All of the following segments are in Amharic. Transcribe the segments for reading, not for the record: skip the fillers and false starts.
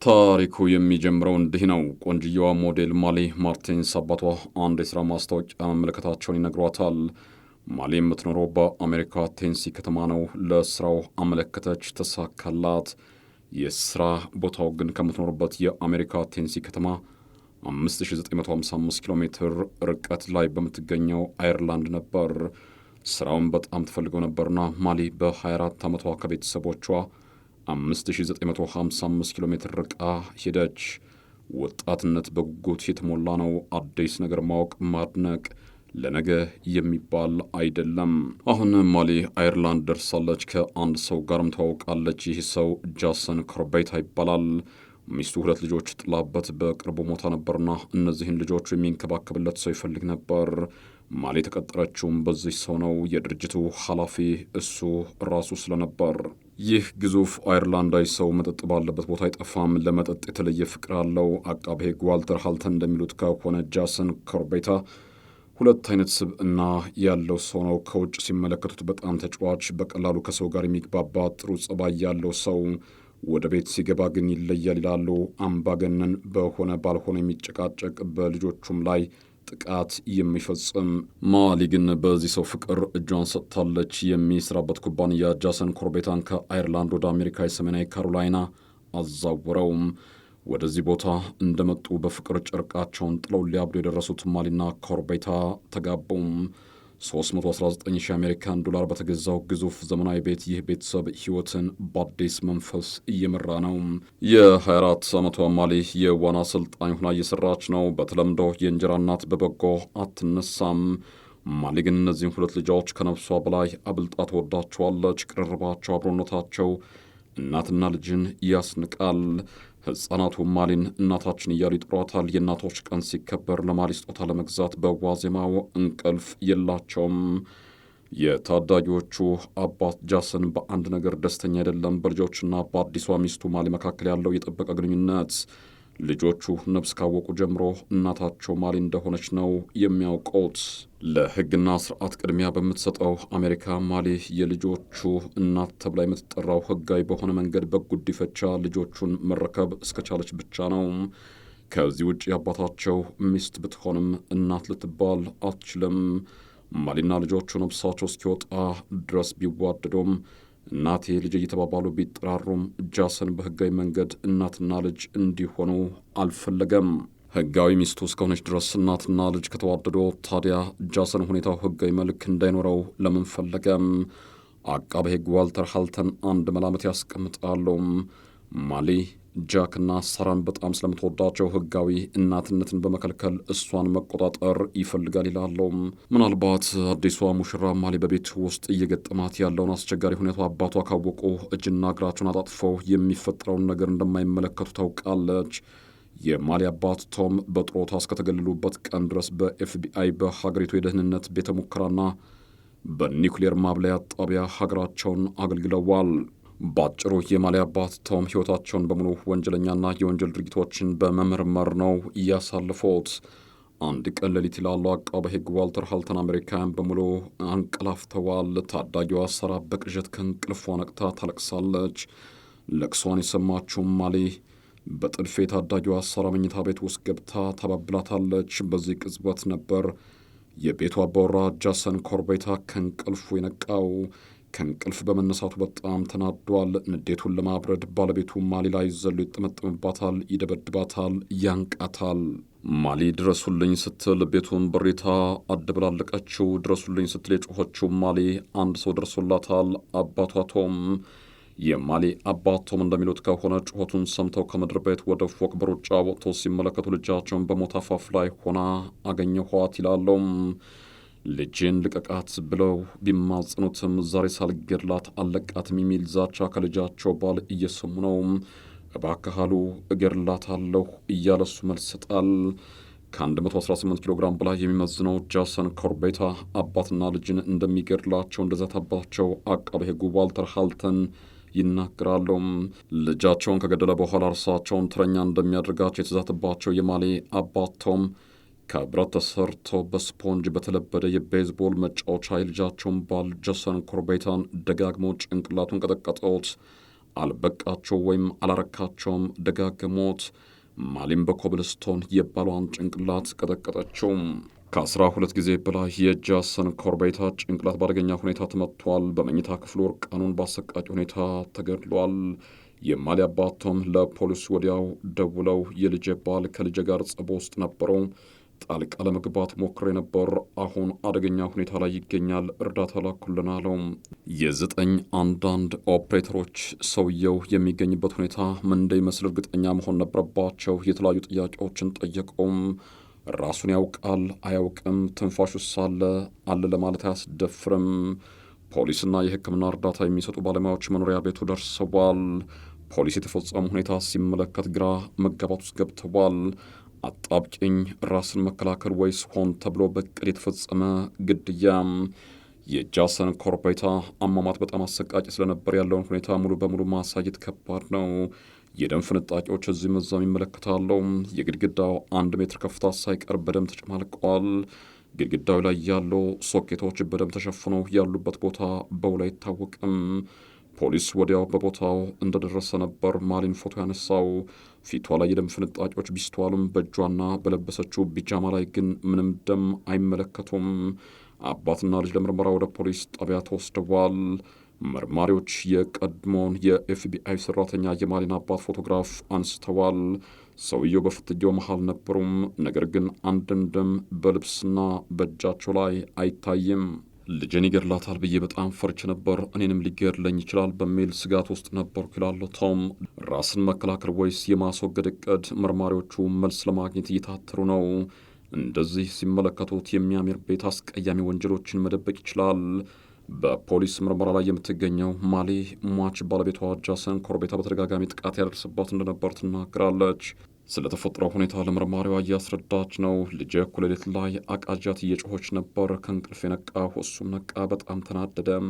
ታሪኩ የሚጀምረው እንዲህ ነው። ቆንጅየዋ ሞዴል ማሊ ማርቲንስ አባቷ አንድ የሥራ ማስታወቂያ መመልከታቸውን ይነግሯታል። ማሊ የምትኖረው በአሜሪካ ቴንሲ ከተማ ነው። ለሥራው አመለከተች፣ ተሳካላት። የሥራ ቦታው ግን ከምትኖርበት የአሜሪካ ቴንሲ ከተማ 5955 ኪሎ ሜትር ርቀት ላይ በምትገኘው አየርላንድ ነበር። ሥራውን በጣም ትፈልገው ነበርና ማሊ በ24 ዓመቷ ከቤተሰቦቿ 5955 ኪሎ ሜትር ርቃ ሄደች። ወጣትነት በጉጉት የተሞላ ነው። አዲስ ነገር ማወቅ፣ ማድነቅ ለነገ የሚባል አይደለም። አሁን ማሊ አየርላንድ ደርሳለች። ከአንድ ሰው ጋርም ተዋውቃለች። ይህ ሰው ጃሰን ኮርቤታ ይባላል። ሚስቱ 2 ልጆች ጥላበት በቅርቡ ሞታ ነበርና እነዚህን ልጆች የሚንከባከብለት ሰው ይፈልግ ነበር። ማሊ የተቀጠረችውም በዚህ ሰው ነው። የድርጅቱ ኃላፊ እሱ ራሱ ስለነበር ይህ ግዙፍ አየርላንዳዊ ሰው መጠጥ ባለበት ቦታ አይጠፋም። ለመጠጥ የተለየ ፍቅር አለው። አቃቤ ሕግ ዋልተር ሃልተን እንደሚሉት ከሆነ ጃሰን ኮርቤታ 2 አይነት ስብዕና ያለው ሰው ነው። ከውጭ ሲመለከቱት በጣም ተጫዋች፣ በቀላሉ ከሰው ጋር የሚግባባ ጥሩ ጸባይ ያለው ሰው፣ ወደ ቤት ሲገባ ግን ይለያል ይላሉ። አምባገነን፣ በሆነ ባልሆነ የሚጨቃጨቅ፣ በልጆቹም ላይ ጥቃት የሚፈጽም። ማሊ ግን በዚህ ሰው ፍቅር እጇን ሰጥታለች። የሚሰራበት ኩባንያ ጃሰን ኮርቤታን ከአየርላንድ ወደ አሜሪካ የሰሜናዊ ካሮላይና አዛውረውም። ወደዚህ ቦታ እንደመጡ በፍቅር ጨርቃቸውን ጥለው ሊያብዱ የደረሱት ማሊና ኮርቤታ ተጋቡም። 319,000 አሜሪካን ዶላር በተገዛው ግዙፍ ዘመናዊ ቤት ይህ ቤተሰብ ሕይወትን በአዲስ መንፈስ እየመራ ነው። የ24 ዓመቷ ማሊ የዋና አሰልጣኝ ሆና እየሰራች ነው። በተለምዶ የእንጀራ እናት በበጎ አትነሳም። ማሊ ግን እነዚህን 2 ልጆች ከነፍሷ በላይ አብልጣ ትወዳቸዋለች። ቅርርባቸው፣ አብሮነታቸው እናትና ልጅን ያስንቃል። ሕፃናቱ ማሊን እናታችን እያሉ ይጥሯታል። የእናቶች ቀን ሲከበር ለማሊ ስጦታ ለመግዛት በዋዜማው እንቅልፍ የላቸውም። የታዳጊዎቹ አባት ጃሰን በአንድ ነገር ደስተኛ አይደለም፣ በልጆችና በአዲሷ ሚስቱ ማሊ መካከል ያለው የጠበቀ ግንኙነት። ልጆቹ ነፍስ ካወቁ ጀምሮ እናታቸው ማሊ እንደሆነች ነው የሚያውቁት። ለሕግና ስርዓት ቅድሚያ በምትሰጠው አሜሪካ ማሊ የልጆቹ እናት ተብላ የምትጠራው ሕጋዊ በሆነ መንገድ በጉዲፈቻ ልጆቹን መረከብ እስከቻለች ብቻ ነው። ከዚህ ውጭ የአባታቸው ሚስት ብትሆንም እናት ልትባል አትችልም። ማሊና ልጆቹ ነፍሳቸው እስኪወጣ ድረስ ቢዋደዱም እናቴ ልጅ እየተባባሉ ቢጠራሩም ጃሰን በሕጋዊ መንገድ እናትና ልጅ እንዲሆኑ አልፈለገም። ሕጋዊ ሚስቱ እስከሆነች ድረስ እናትና ልጅ ከተዋደዱ ታዲያ ጃሰን ሁኔታው ሕጋዊ መልክ እንዳይኖረው ለምን ፈለገም? አቃቤ ሕግ ዋልተር ሃልተን አንድ መላምት ያስቀምጣሉ። ማሊ ጃክና ሳራን በጣም ስለምትወዳቸው ሕጋዊ እናትነትን በመከልከል እሷን መቆጣጠር ይፈልጋል ይላሉ። ምናልባት አዲሷ ሙሽራ ማሊ በቤት ውስጥ እየገጠማት ያለውን አስቸጋሪ ሁኔታ አባቷ ካወቁ እጅና እግራቸውን አጣጥፈው የሚፈጠረውን ነገር እንደማይመለከቱ ታውቃለች። የማሊ አባት ቶም በጥሮታ እስከተገለሉበት ቀን ድረስ በኤፍቢአይ በሀገሪቱ የደህንነት ቤተ ሙከራና በኒውክሌር ማብለያ ጣቢያ ሀገራቸውን አገልግለዋል። ባጭሩ የማሊ አባት ቶም ሕይወታቸውን በሙሉ ወንጀለኛና የወንጀል ድርጊቶችን በመመርመር ነው እያሳልፉት። አንድ ቀን ሌሊት ይላሉ አቃቤ ሕግ ዋልተር ሃልተን አሜሪካውያን በሙሉ አንቀላፍተዋል። ታዳጊዋ ሳራ በቅዠት ከእንቅልፏ ነቅታ ታለቅሳለች። ለቅሷን የሰማችው ማሊ በጥድፌ ታዳጊዋ ሳራ መኝታ ቤት ውስጥ ገብታ ታባብላታለች። በዚህ ቅጽበት ነበር የቤቱ አባወራ ጃሰን ኮርቤታ ከእንቅልፉ የነቃው። ከእንቅልፍ በመነሳቱ በጣም ተናዷል። ንዴቱን ለማብረድ ባለቤቱ ማሊ ላይ ዘሎ ይጠመጥምባታል፣ ይደበድባታል፣ ያንቃታል። ማሊ ድረሱልኝ ስትል ቤቱን በሬታ አደበላለቀችው። ድረሱልኝ ስትል የጮኸችው ማሊ አንድ ሰው ደርሶላታል፣ አባቷ ቶም። የማሊ አባት ቶም እንደሚሉት ከሆነ ጩኸቱን ሰምተው ከምድር ቤት ወደ ፎቅ በሩጫ ወጥተው ሲመለከቱ ልጃቸውን በሞት አፋፍ ላይ ሆና አገኘኋት ይላሉ። ልጄን ልቀቃት ብለው ቢማጽኑትም ዛሬ ሳልገድላት አለቃትም የሚል ዛቻ ከልጃቸው ባል እየሰሙ ነው። እባክህ አሉ እገድላታለሁ እያለ እሱ መልስ ይሰጣል። ከ118 ኪሎ ግራም በላይ የሚመዝነው ጃሰን ኮርቤታ አባትና ልጅን እንደሚገድላቸው እንደዛተባቸው አቃቤ ሕጉ ዋልተር ሃልተን ይናገራሉ። ልጃቸውን ከገደለ በኋላ እርሳቸውን ተረኛ እንደሚያደርጋቸው የተዛተባቸው የማሊ አባት ቶም ከብረት ተሰርቶ በስፖንጅ በተለበደ የቤዝቦል መጫወቻ የልጃቸውን ባል ጃሰን ኮርቤታን ደጋግሞ ጭንቅላቱን ቀጠቀጠውት። አልበቃቸው ወይም አላረካቸውም፣ ደጋገሞት። ማሊም በኮብልስቶን የባሏን ጭንቅላት ቀጠቀጠችው። ከ12 ጊዜ በላይ የጃሰን ኮርቤታ ጭንቅላት በአደገኛ ሁኔታ ተመቷል። በመኝታ ክፍሉ እርቃኑን በአሰቃቂ ሁኔታ ተገድሏል። የማሊ አባቶም ለፖሊስ ወዲያው ደውለው የልጄ ባል ከልጄ ጋር ጸብ ውስጥ ነበረው፣ ጣልቃ ለመግባት ሞክሬ ነበር፣ አሁን አደገኛ ሁኔታ ላይ ይገኛል፣ እርዳታ ላኩልን አለው። የ911 ኦፕሬተሮች ሰውየው የሚገኝበት ሁኔታ ምን እንደሚመስል እርግጠኛ መሆን ነበረባቸው። የተለያዩ ጥያቄዎችን ጠየቀውም። ራሱን ያውቃል አያውቅም፣ ትንፋሹስ አለ ለማለት አያስደፍርም። ፖሊስና የሕክምና እርዳታ የሚሰጡ ባለሙያዎች መኖሪያ ቤቱ ደርሰዋል። ፖሊስ የተፈጸመ ሁኔታ ሲመለከት ግራ መጋባት ውስጥ ገብተዋል። አጣብቂኝ፣ ራስን መከላከል ወይስ ሆን ተብሎ በቅድ የተፈጸመ ግድያ? የጃሰን ኮርቤታ አሟሟት በጣም አሰቃቂ ስለነበር ያለውን ሁኔታ ሙሉ በሙሉ ማሳየት ከባድ ነው። የደም ፍንጣቂዎች እዚህም እዛም ይመለከታሉ። የግድግዳው 1 ሜትር ከፍታ ሳይቀር በደም ተጨማልቀዋል። ግድግዳው ላይ ያሉ ሶኬቶች በደም ተሸፍነው ያሉበት ቦታ በውል አይታወቅም። ፖሊስ ወዲያው በቦታው እንደደረሰ ነበር ማሊን ፎቶ ያነሳው። ፊቷ ላይ የደም ፍንጣቂዎች ቢስተዋሉም በእጇና በለበሰችው ቢጃማ ላይ ግን ምንም ደም አይመለከቱም። አባትና ልጅ ለምርመራ ወደ ፖሊስ ጣቢያ ተወስደዋል። መርማሪዎች የቀድሞውን የኤፍቢአይ ሰራተኛ የማሊን አባት ፎቶግራፍ አንስተዋል። ሰውየው በፍትጊያው መሃል ነበሩም። ነገር ግን አንድም ደም በልብስና በእጃቸው ላይ አይታይም። ልጄን ይገድላታል ብዬ በጣም ፈርቼ ነበር፣ እኔንም ሊገድለኝ ይችላል በሚል ስጋት ውስጥ ነበርኩ ይላሉ ቶም። ራስን መከላከል ወይስ የማስወገድ እቅድ? መርማሪዎቹ መልስ ለማግኘት እየታተሩ ነው። እንደዚህ ሲመለከቱት የሚያምር ቤት አስቀያሚ ወንጀሎችን መደበቅ ይችላል። በፖሊስ ምርመራ ላይ የምትገኘው ማሊ ሟች ባለቤቷ ጃሰን ኮርቤታ በተደጋጋሚ ጥቃት ያደርስባት እንደነበር ትናገራለች። ስለተፈጠረው ሁኔታ ለመርማሪዋ እያስረዳች ነው። ልጄ እኩለ ሌሊት ላይ አቃጃት እየጮኸች ነበር። ከእንቅልፍ የነቃሁ፣ እሱም ነቃ። በጣም ተናደደም።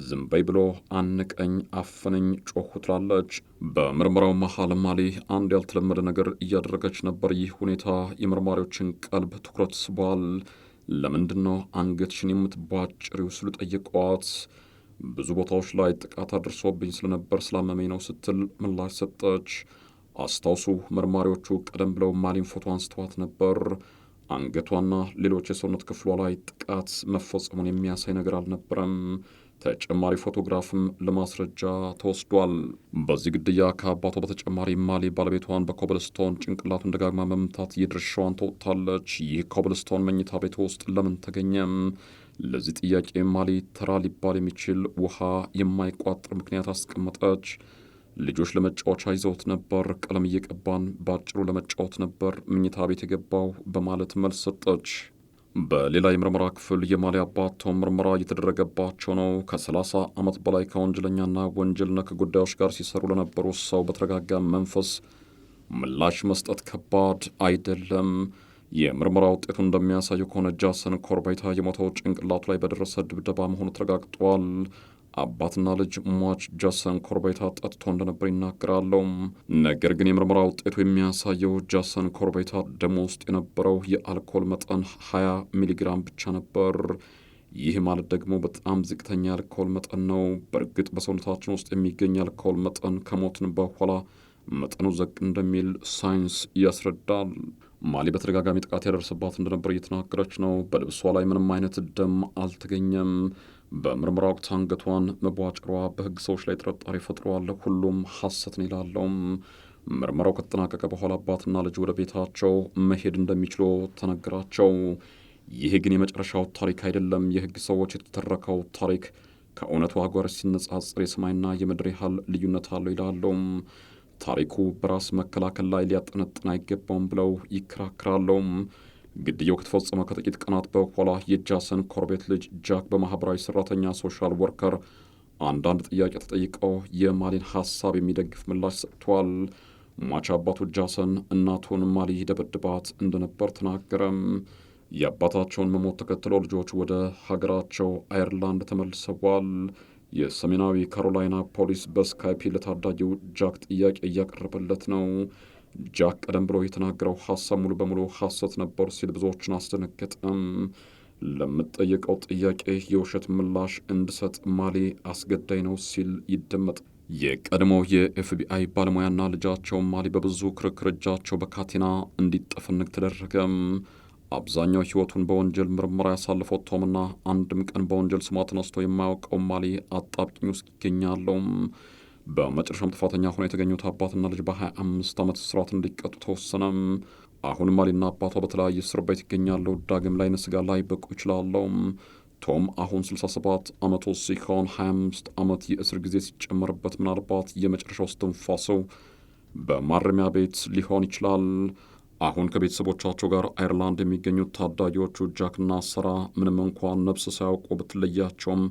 ዝም በይ ብሎ አንቀኝ፣ አፈነኝ፣ ጮኹ ትላለች። በምርመራው መሃል ማሊ አንድ ያልተለመደ ነገር እያደረገች ነበር። ይህ ሁኔታ የመርማሪዎችን ቀልብ ትኩረት ስቧል። ለምንድን ነው አንገትሽን የምትቧጭሪው ሲሉ ጠየቋት። ብዙ ቦታዎች ላይ ጥቃት አድርሶብኝ ስለነበር ስላመመኝ ነው ስትል ምላሽ ሰጠች። አስታውሱ፣ መርማሪዎቹ ቀደም ብለው ማሊን ፎቶ አንስተዋት ነበር። አንገቷና ሌሎች የሰውነት ክፍሏ ላይ ጥቃት መፈጸሙን የሚያሳይ ነገር አልነበረም። ተጨማሪ ፎቶግራፍም ለማስረጃ ተወስዷል። በዚህ ግድያ ከአባቷ በተጨማሪ ማሊ ባለቤቷን በኮብልስቶን ጭንቅላቱን ደጋግማ መምታት የድርሻዋን ተወጥታለች። ይህ ኮብልስቶን መኝታ ቤት ውስጥ ለምን ተገኘም? ለዚህ ጥያቄ ማሊ ተራ ሊባል የሚችል ውሃ የማይቋጥር ምክንያት አስቀመጠች። ልጆች ለመጫወቻ ይዘውት ነበር፣ ቀለም እየቀባን ባጭሩ ለመጫወት ነበር መኝታ ቤት የገባው በማለት መልስ ሰጠች። በሌላ የምርመራ ክፍል የማሊ አባት ቶም ምርመራ እየተደረገባቸው ነው። ከ30 ዓመት በላይ ከወንጀለኛና ወንጀል ነክ ጉዳዮች ጋር ሲሰሩ ለነበሩ ሰው በተረጋጋ መንፈስ ምላሽ መስጠት ከባድ አይደለም። የምርመራ ውጤቱ እንደሚያሳየው ከሆነ ጃሰን ኮርቤታ የሞተው ጭንቅላቱ ላይ በደረሰ ድብደባ መሆኑ ተረጋግጧል። አባትና ልጅ ሟች ጃሰን ኮርቤታ ጠጥቶ እንደነበር ይናገራሉ። ነገር ግን የምርመራ ውጤቱ የሚያሳየው ጃሰን ኮርቤታ ደም ውስጥ የነበረው የአልኮል መጠን 20 ሚሊግራም ብቻ ነበር። ይህ ማለት ደግሞ በጣም ዝቅተኛ የአልኮል መጠን ነው። በእርግጥ በሰውነታችን ውስጥ የሚገኝ የአልኮል መጠን ከሞትን በኋላ መጠኑ ዘቅ እንደሚል ሳይንስ ያስረዳል። ማሊ በተደጋጋሚ ጥቃት ያደርስባት እንደነበር እየተናገረች ነው። በልብሷ ላይ ምንም አይነት ደም አልተገኘም። በምርመራ ወቅት አንገቷን መቧጨሯ በሕግ ሰዎች ላይ ጥርጣሬ ፈጥሯል። ሁሉም ሐሰትን ይላለው። ምርመራው ከተጠናቀቀ በኋላ አባትና ልጅ ወደ ቤታቸው መሄድ እንደሚችሉ ተነገራቸው። ይህ ግን የመጨረሻው ታሪክ አይደለም። የሕግ ሰዎች የተተረከው ታሪክ ከእውነቱ ጋር ሲነጻጸር የሰማይና የምድር ያህል ልዩነት አለው ይላሉ። ታሪኩ በራስ መከላከል ላይ ሊያጠነጥን አይገባውም ብለው ይከራከራሉ። ግድያው ከተፈጸመ ከጥቂት ቀናት በኋላ የጃሰን ኮርቤት ልጅ ጃክ በማኅበራዊ ሠራተኛ ሶሻል ወርከር አንዳንድ ጥያቄ ተጠይቀው የማሊን ሐሳብ የሚደግፍ ምላሽ ሰጥቷል። ሟች አባቱ ጃሰን እናቱን ማሊ ደበድባት እንደነበር ተናገረም። የአባታቸውን መሞት ተከትሎ ልጆች ወደ ሀገራቸው አየርላንድ ተመልሰዋል። የሰሜናዊ ካሮላይና ፖሊስ በስካይፕ ለታዳጊው ጃክ ጥያቄ እያቀረበለት ነው። ጃክ ቀደም ብሎ የተናገረው ሐሳብ ሙሉ በሙሉ ሐሰት ነበር ሲል ብዙዎችን አስደነገጠም። ለምጠየቀው ጥያቄ የውሸት ምላሽ እንድሰጥ ማሊ አስገዳይ ነው ሲል ይደመጥ። የቀድሞው የኤፍቢአይ ባለሙያና ልጃቸው ማሊ በብዙ ክርክር እጃቸው በካቴና እንዲጠፈንግ ተደረገም። አብዛኛው ሕይወቱን በወንጀል ምርመራ ያሳለፈው ቶምና አንድም ቀን በወንጀል ስሟ ተነስቶ የማያውቀው ማሊ አጣብቂኝ ውስጥ ይገኛሉ። በመጨረሻም ጥፋተኛ ሆነው የተገኙት አባትና ልጅ በ25 ዓመት እስራት እንዲቀጡ ተወሰነም። አሁን ማሊና አባቷ በተለያየ እስር ቤት ይገኛሉ። ዳግም ላይ ነስጋ ላይ በቁ ይችላሉ። ቶም አሁን 67 ዓመቱ ሲሆን 25 ዓመት የእስር ጊዜ ሲጨመርበት ምናልባት የመጨረሻው እስትንፋሱ በማረሚያ ቤት ሊሆን ይችላል። አሁን ከቤተሰቦቻቸው ጋር አየርላንድ የሚገኙት ታዳጊዎቹ ጃክና ሰራ ምንም እንኳን ነፍስ ሳያውቁ ብትለያቸውም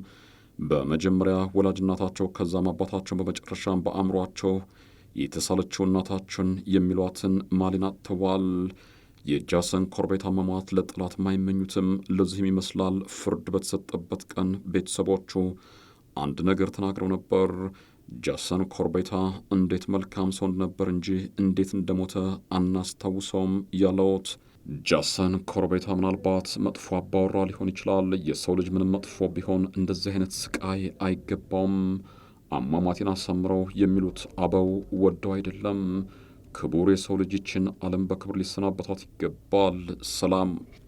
በመጀመሪያ ወላጅናታቸው ከዛም አባታቸውን በመጨረሻም በአእምሯቸው የተሳለችው እናታችን የሚሏትን ማሊን አጥተዋል። የጃሰን ኮርቤት አሟሟት ለጠላት ማይመኙትም። ለዚህም ይመስላል ፍርድ በተሰጠበት ቀን ቤተሰቦቹ አንድ ነገር ተናግረው ነበር። ጃሰን ኮርቤታ እንዴት መልካም ሰው ነበር እንጂ እንዴት እንደሞተ አናስታውሰውም ያለውት። ጃሰን ኮርቤታ ምናልባት መጥፎ አባወራ ሊሆን ይችላል። የሰው ልጅ ምንም መጥፎ ቢሆን እንደዚህ አይነት ስቃይ አይገባውም። አሟሟቴን አሳምረው የሚሉት አበው ወደው አይደለም። ክቡር የሰው ልጅ ይችን ዓለም በክብር ሊሰናበታት ይገባል። ሰላም